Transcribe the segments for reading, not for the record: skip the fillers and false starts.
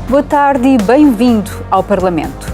Boa tarde e bem-vindo ao Parlamento.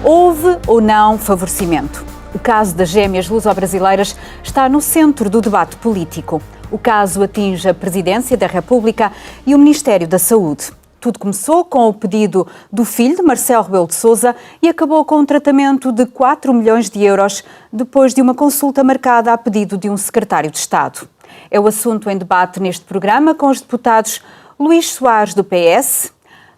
Houve ou não favorecimento? O caso das gêmeas luso-brasileiras está no centro do debate político. O caso atinge a Presidência da República e o Ministério da Saúde. Tudo começou com o pedido do filho de Marcelo Rebelo de Sousa e acabou com um tratamento de 4 milhões de euros depois de uma consulta marcada a pedido de um secretário de Estado. É o assunto em debate neste programa com os deputados Luís Soares, do PS,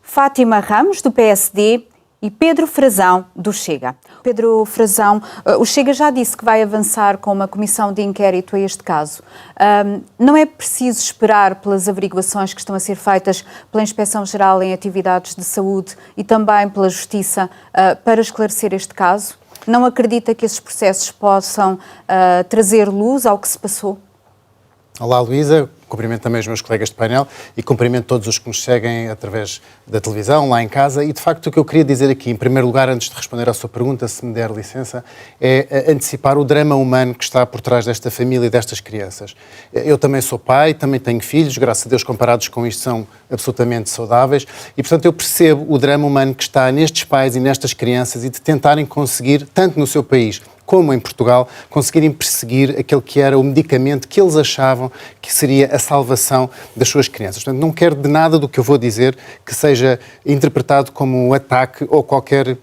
Fátima Ramos, do PSD e Pedro Frazão, do Chega. Pedro Frazão, o Chega já disse que vai avançar com uma comissão de inquérito a este caso. Não é preciso esperar pelas averiguações que estão a ser feitas pela Inspeção-Geral em Atividades de Saúde e também pela Justiça para esclarecer este caso? Não acredita que esses processos possam trazer luz ao que se passou? Olá, Luísa. Cumprimento também os meus colegas de painel e cumprimento todos os que nos seguem através da televisão, lá em casa. E, de facto, o que eu queria dizer aqui, em primeiro lugar, antes de responder à sua pergunta, se me der licença, é antecipar o drama humano que está por trás desta família e destas crianças. Eu também sou pai, também tenho filhos, graças a Deus, comparados com isto, são absolutamente saudáveis. E, portanto, eu percebo o drama humano que está nestes pais e nestas crianças e de tentarem conseguir, tanto no seu país como em Portugal, conseguirem perseguir aquele que era o medicamento que eles achavam que seria a salvação das suas crianças. Portanto, não quero de nada do que eu vou dizer que seja interpretado como um ataque ou qualquer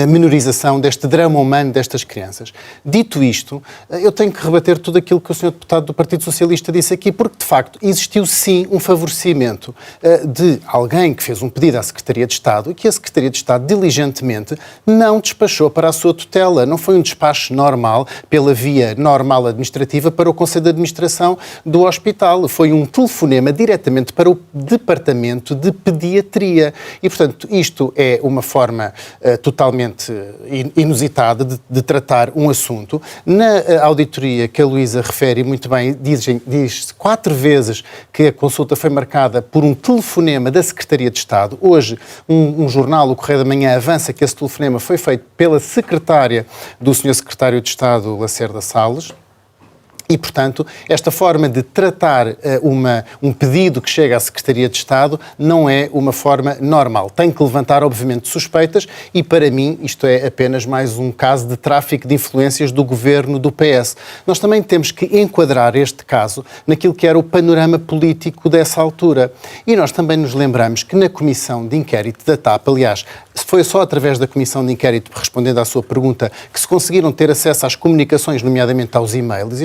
menorização deste drama humano destas crianças. Dito isto, eu tenho que rebater tudo aquilo que o Sr. Deputado do Partido Socialista disse aqui, porque, de facto, existiu sim um favorecimento de alguém que fez um pedido à Secretaria de Estado e que a Secretaria de Estado diligentemente não despachou para a sua tutela. Não foi um despacho normal, pela via normal administrativa, para o Conselho de Administração do hospital. Foi um telefonema diretamente para o Departamento de Pediatria. E, portanto, isto é uma forma totalmente inusitada de tratar um assunto. Na auditoria que a Luísa refere muito bem, diz 4 vezes que a consulta foi marcada por um telefonema da Secretaria de Estado. Hoje, um jornal, o Correio da Manhã, avança que esse telefonema foi feito pela secretária do Sr. Secretário de Estado, Lacerda Salles. E, portanto, esta forma de tratar um pedido que chega à Secretaria de Estado não é uma forma normal. Tem que levantar, obviamente, suspeitas e, para mim, isto é apenas mais um caso de tráfico de influências do governo do PS. Nós também temos que enquadrar este caso naquilo que era o panorama político dessa altura. E nós também nos lembramos que na Comissão de Inquérito da TAP, aliás, foi só através da Comissão de Inquérito, respondendo à sua pergunta, que se conseguiram ter acesso às comunicações, nomeadamente aos e-mails,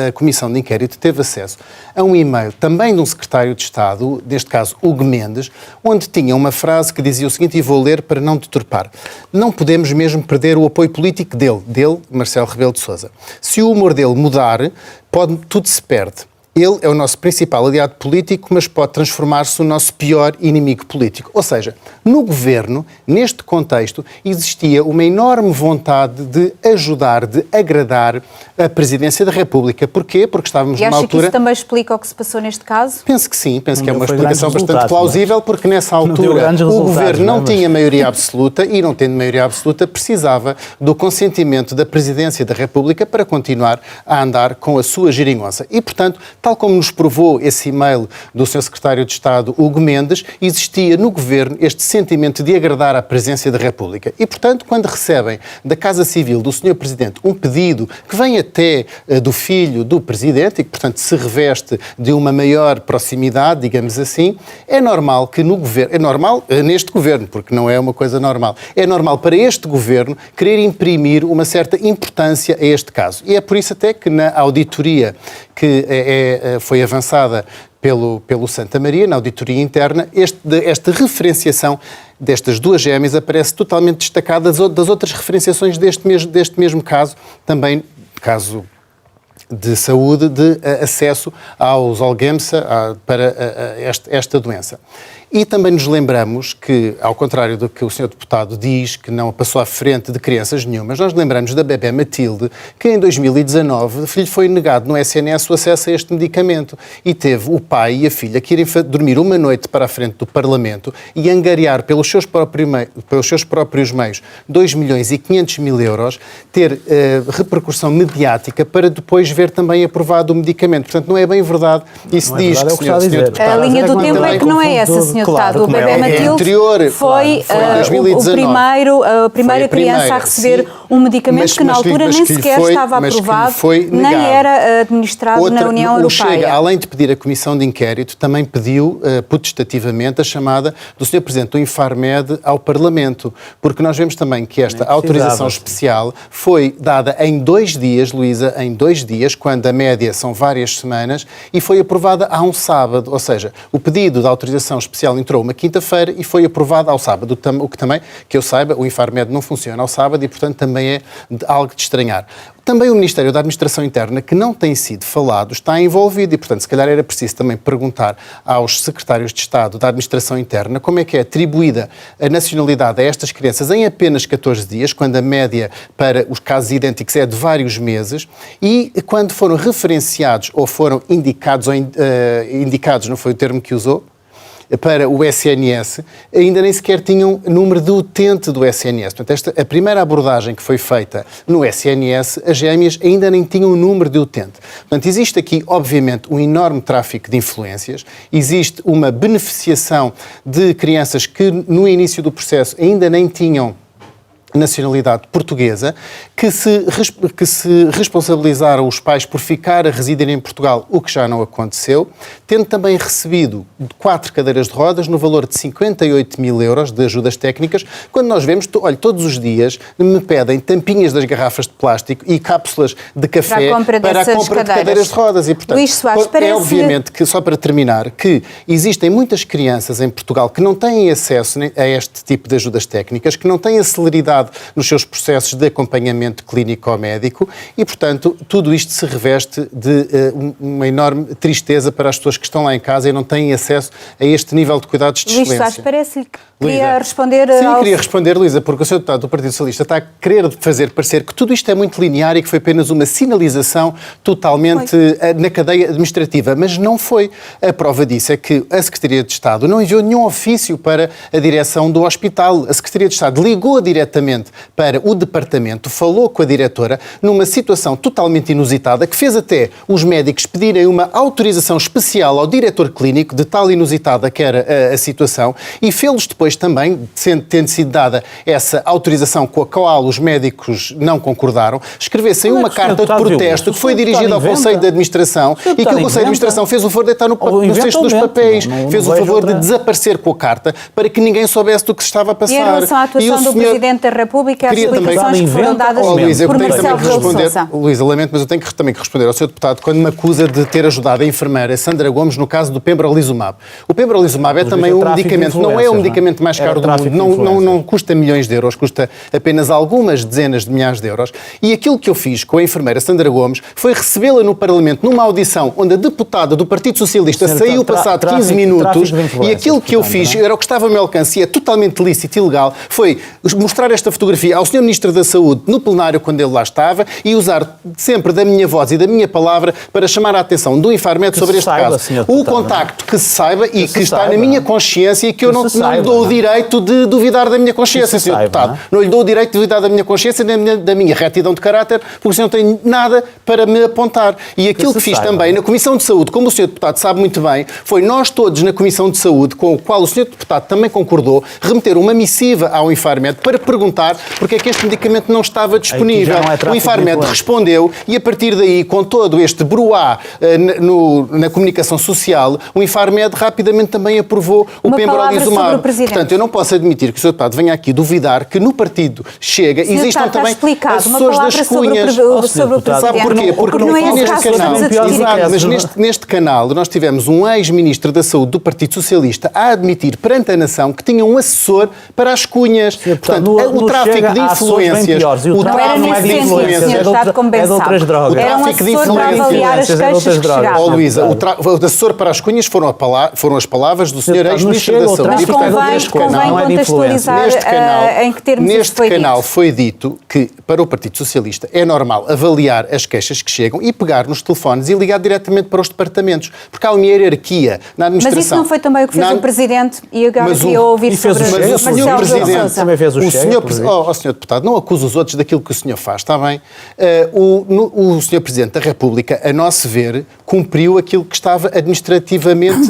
a Comissão de Inquérito teve acesso a um e-mail também de um secretário de Estado, neste caso Hugo Mendes, onde tinha uma frase que dizia o seguinte, e vou ler para não deturpar: não podemos mesmo perder o apoio político dele, Marcelo Rebelo de Sousa. Se o humor dele mudar, tudo se perde. Ele é o nosso principal aliado político, mas pode transformar-se no nosso pior inimigo político. Ou seja, no governo, neste contexto, existia uma enorme vontade de ajudar, de agradar a Presidência da República. Porquê? Porque estávamos numa altura... E acha que isso também explica o que se passou neste caso? Penso que sim, penso que é uma explicação bastante plausível, porque nessa altura o governo não tinha maioria absoluta e, não tendo maioria absoluta, precisava do consentimento da Presidência da República para continuar a andar com a sua geringonça. E, portanto, tal como nos provou esse e-mail do Sr. Secretário de Estado, Hugo Mendes, existia no Governo este sentimento de agradar à Presidência da República. E, portanto, quando recebem da Casa Civil do Sr. Presidente um pedido que vem até do filho do Presidente e que, portanto, se reveste de uma maior proximidade, digamos assim, é normal que no Governo, é normal neste Governo, porque não é uma coisa normal, é normal para este Governo querer imprimir uma certa importância a este caso. E é por isso até que na auditoria que foi avançada pelo Santa Maria, na auditoria interna, esta referenciação destas duas gêmeas aparece totalmente destacada das outras referenciações deste mesmo caso, também caso de saúde, de acesso aos Zolgensma para esta doença. E também nos lembramos que, ao contrário do que o Sr. Deputado diz, que não passou à frente de crianças nenhumas, nós lembramos da bebé Matilde, que em 2019 lhe foi negado no SNS o acesso a este medicamento e teve o pai e a filha que irem dormir uma noite para a frente do Parlamento e angariar pelos seus próprios meios 2.500.000 euros, ter repercussão mediática para depois ver também aprovado o medicamento. Portanto, não é bem verdade. Isso diz que o Sr. Deputado... A linha do tempo é que não é essa, Sr. Sr. Claro, Deputado, o bebê Matilde foi a primeira criança a receber um medicamento que na altura nem sequer estava aprovado, nem era administrado na União Europeia. O Chega, além de pedir a comissão de inquérito, também pediu potestativamente a chamada do Sr. Presidente do Infarmed ao Parlamento, porque nós vemos também que esta autorização especial foi dada em 2 dias, Luísa, em 2 dias, quando a média são várias semanas, e foi aprovada há um sábado, ou seja, o pedido de autorização especial entrou uma quinta-feira e foi aprovado ao sábado, o que também, que eu saiba, o Infarmed não funciona ao sábado e, portanto, também é algo de estranhar. Também o Ministério da Administração Interna, que não tem sido falado, está envolvido e, portanto, se calhar era preciso também perguntar aos secretários de Estado da Administração Interna como é que é atribuída a nacionalidade a estas crianças em apenas 14 dias, quando a média para os casos idênticos é de vários meses, e quando foram referenciados ou foram indicados, indicados, não foi o termo que usou, para o SNS, ainda nem sequer tinham número de utente do SNS. Portanto, a primeira abordagem que foi feita no SNS, as gêmeas ainda nem tinham o número de utente. Portanto, existe aqui, obviamente, um enorme tráfico de influências, existe uma beneficiação de crianças que, no início do processo, ainda nem tinham nacionalidade portuguesa, que se responsabilizaram os pais por ficar a residir em Portugal, o que já não aconteceu, tendo também recebido 4 cadeiras de rodas no valor de 58.000 euros de ajudas técnicas, quando nós vemos, olha, todos os dias me pedem tampinhas das garrafas de plástico e cápsulas de café para a compra de cadeiras de rodas. E, portanto, Luís Soares, é obviamente que, só para terminar, que existem muitas crianças em Portugal que não têm acesso a este tipo de ajudas técnicas, que não têm a celeridade nos seus processos de acompanhamento clínico-médico e, portanto, tudo isto se reveste de uma enorme tristeza para as pessoas que estão lá em casa e não têm acesso a este nível de cuidados de excelência. Luís Soares, parece-lhe que queria responder Sim, queria responder, Luísa, porque o Sr. Deputado do Partido Socialista está a querer fazer parecer que tudo isto é muito linear e que foi apenas uma sinalização totalmente na cadeia administrativa, mas não foi. A prova disso é que a Secretaria de Estado não enviou nenhum ofício para a direção do hospital. A Secretaria de Estado ligou diretamente para o departamento, falou com a diretora numa situação totalmente inusitada que fez até os médicos pedirem uma autorização especial ao diretor clínico, de tal inusitada que era a situação, e fê-los depois também, tendo sido dada essa autorização com a qual os médicos não concordaram, escrevessem uma carta de protesto que foi dirigida ao Conselho de Administração e que o Conselho de Administração fez o favor de deitar no cesto dos papéis, fez o favor de desaparecer com a carta para que ninguém soubesse do que se estava a passar. E em relação à atuação do Presidente da República, as explicações que foram dadas por Marcelo Rebelo de Sousa. Luísa, lamento, mas eu tenho também que responder ao Sr. Deputado quando me acusa de ter ajudado a enfermeira Sandra Gomes no caso do pembrolizumab. O pembrolizumab é também um medicamento, não é o medicamento mais caro do mundo, não custa milhões de euros, custa apenas algumas dezenas de milhares de euros. E aquilo que eu fiz com a enfermeira Sandra Gomes foi recebê-la no Parlamento numa audição onde a deputada do Partido Socialista saiu passado 15 minutos e aquilo que eu fiz era o que estava ao meu alcance e é totalmente lícito e ilegal, foi mostrar esta fotografia ao Sr. Ministro da Saúde no plenário quando ele lá estava e usar sempre da minha voz e da minha palavra para chamar a atenção do Infarmed sobre este caso. O contacto que se saiba e que está na minha consciência e que eu não lhe dou o direito de duvidar da minha consciência, Sr. Deputado. Não lhe dou o direito de duvidar da minha consciência nem da minha retidão de caráter, porque eu não tenho nada para me apontar. E aquilo que fiz também na Comissão de Saúde, como o Sr. Deputado sabe muito bem, foi nós todos na Comissão de Saúde, com o qual o Sr. Deputado também concordou, remeter uma missiva ao Infarmed para perguntar porque é que este medicamento não estava disponível. O Infarmed respondeu e a partir daí, com todo este bruá na comunicação social, o Infarmed rapidamente também aprovou o pembrolizumab. Portanto, eu não posso admitir que o Sr. Deputado venha aqui duvidar que no partido Chega existam também assessores das cunhas. Sabe porquê? Porque não é neste canal. Mas neste canal nós tivemos um ex-ministro da Saúde do Partido Socialista a admitir perante a nação que tinha um assessor para as cunhas. Portanto, o tráfico de influências. O tráfico de influências é de outras drogas. Era um assessor para avaliar as queixas que chegavam. Luísa, o assessor para as cunhas foram as palavras do Sr. ex-ministro da Saúde. Mas convém contextualizar em que termos isso foi dito. Neste canal foi dito que, para o Partido Socialista, é normal avaliar as queixas que chegam e pegar nos telefones e ligar diretamente para os departamentos, porque há uma hierarquia na administração. Mas isso não foi também o que fez o Presidente e agora queria ouvir sobre o Sr. Sr. Deputado, não acuse os outros daquilo que o senhor faz, está bem? O Sr. Presidente da República, a nosso ver, cumpriu aquilo que estava administrativamente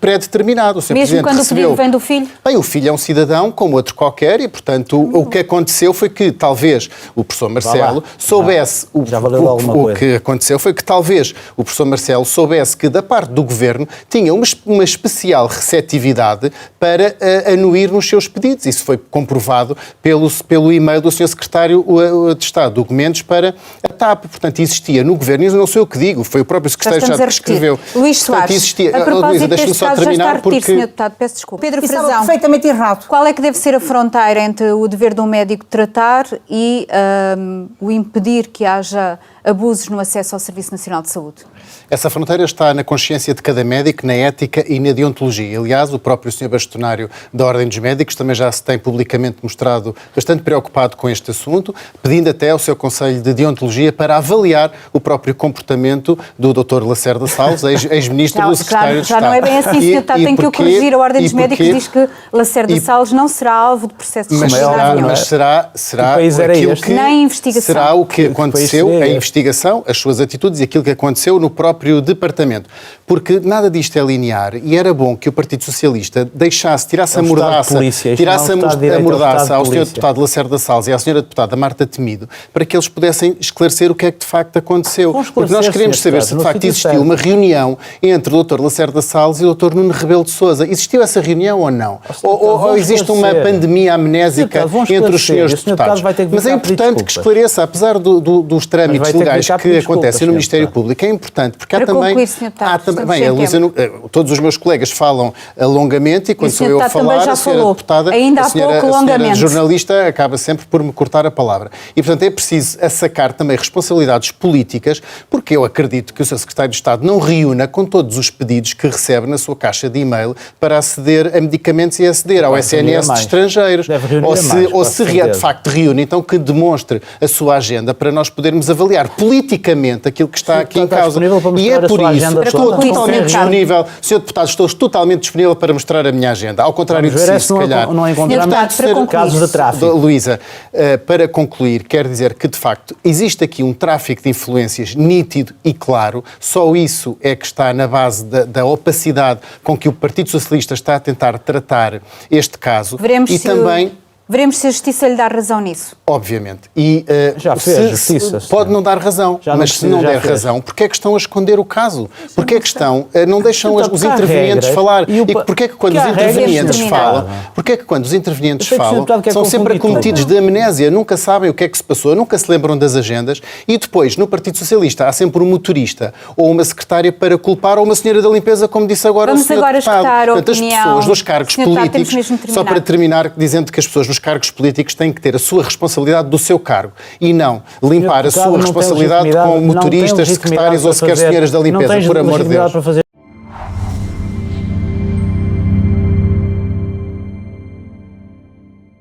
pré-determinado. O Sr. Mesmo Presidente quando o pedido vem do filho? Bem, o filho é um cidadão como outro qualquer e, portanto, o que aconteceu foi que talvez o professor Marcelo soubesse... O que aconteceu foi que talvez o professor Marcelo soubesse que da parte do Governo tinha uma especial receptividade para anuir nos seus pedidos. Isso foi comprovado pelo e-mail do Sr. Secretário de Estado de Documentos para a TAP. Portanto, existia no Governo, e não sei o que digo, foi o próprio Secretário de Estado que escreveu. Luís Soares, existia, a propósito Luísa, deixa-me deste só caso terminar já está a repetir, porque... Sr. Deputado, peço desculpa. Pedro Estava Frazão, perfeitamente errado. qual é que deve ser a fronteira entre o dever de um médico tratar e o impedir que haja abusos no acesso ao Serviço Nacional de Saúde? Essa fronteira está na consciência de cada médico, na ética e na deontologia. Aliás, o próprio Sr. Bastonário da Ordem dos Médicos também já se tem publicamente mostrado bastante preocupado com este assunto, pedindo até ao seu Conselho de Deontologia para avaliar o próprio comportamento do Dr. Lacerda Salles, ex-ministro do Secretário de Estado. Já não é bem assim, Sr. Deputado, tem que o corrigir. A Ordem dos Médicos diz que Lacerda Salles não será alvo de processo de disciplinar nenhum. Mas será aquilo que... Nem investigação. Será o que aconteceu, a investigação, as suas atitudes e aquilo que aconteceu no próprio departamento. Porque nada disto é linear e era bom que o Partido Socialista tirasse a mordaça ao Sr. Deputado Lacerda Salles e à Sra. Deputada Marta Temido para que eles pudessem esclarecer o que é que de facto aconteceu. Porque nós queremos saber se de facto existiu uma reunião entre o Dr. Lacerda Salles e o Dr. Nuno Rebelo de Sousa. Existiu essa reunião ou não? Ou existe uma pandemia amnésica entre os senhores deputados? Mas é importante que esclareça, apesar dos trâmites legais que acontecem no Ministério Público, é importante, porque há também... Bem, a Luísa, todos os meus colegas falam longamente e quando sou eu a falar, a senhora deputada, a senhora jornalista acaba sempre por me cortar a palavra. E, portanto, é preciso assacar também responsabilidades políticas, porque eu acredito que o Sr. Secretário de Estado não reúna com todos os pedidos que recebe na sua caixa de e-mail para aceder a medicamentos e aceder ao SNS de estrangeiros. Ou se de facto reúne, então que demonstre a sua agenda para nós podermos avaliar politicamente aquilo que está aqui em causa. E é por isso que estou totalmente disponível, Sr. Deputado, estou totalmente disponível para mostrar a minha agenda. Ao contrário de si, se calhar. Não encontramos casos de tráfico. Luísa, para concluir, quero dizer que, de facto, existe aqui um tráfico de influências nítido e claro. Só isso é que está na base da opacidade com que o Partido Socialista está a tentar tratar este caso. Veremos se a Justiça lhe dá razão nisso. Obviamente. E já fez a Justiça. Pode não dar razão, mas se não der razão, porque é que estão a esconder o caso? Porque é que não deixam os intervenientes falar? E porque é que quando os intervenientes falam, são sempre acometidos de amnésia, nunca sabem o que é que se passou, nunca se lembram das agendas e depois, no Partido Socialista, há sempre um motorista ou uma secretária para culpar ou uma senhora da limpeza, como disse agora o Sr. Deputado. Vamos agora escutar a opinião. Portanto, as pessoas nos cargos políticos, só para terminar, dizendo que as pessoas nos cargos políticos têm que ter a sua responsabilidade do seu cargo e não limpar a sua responsabilidade com motoristas, secretários ou sequer senhoras da limpeza, por amor de Deus.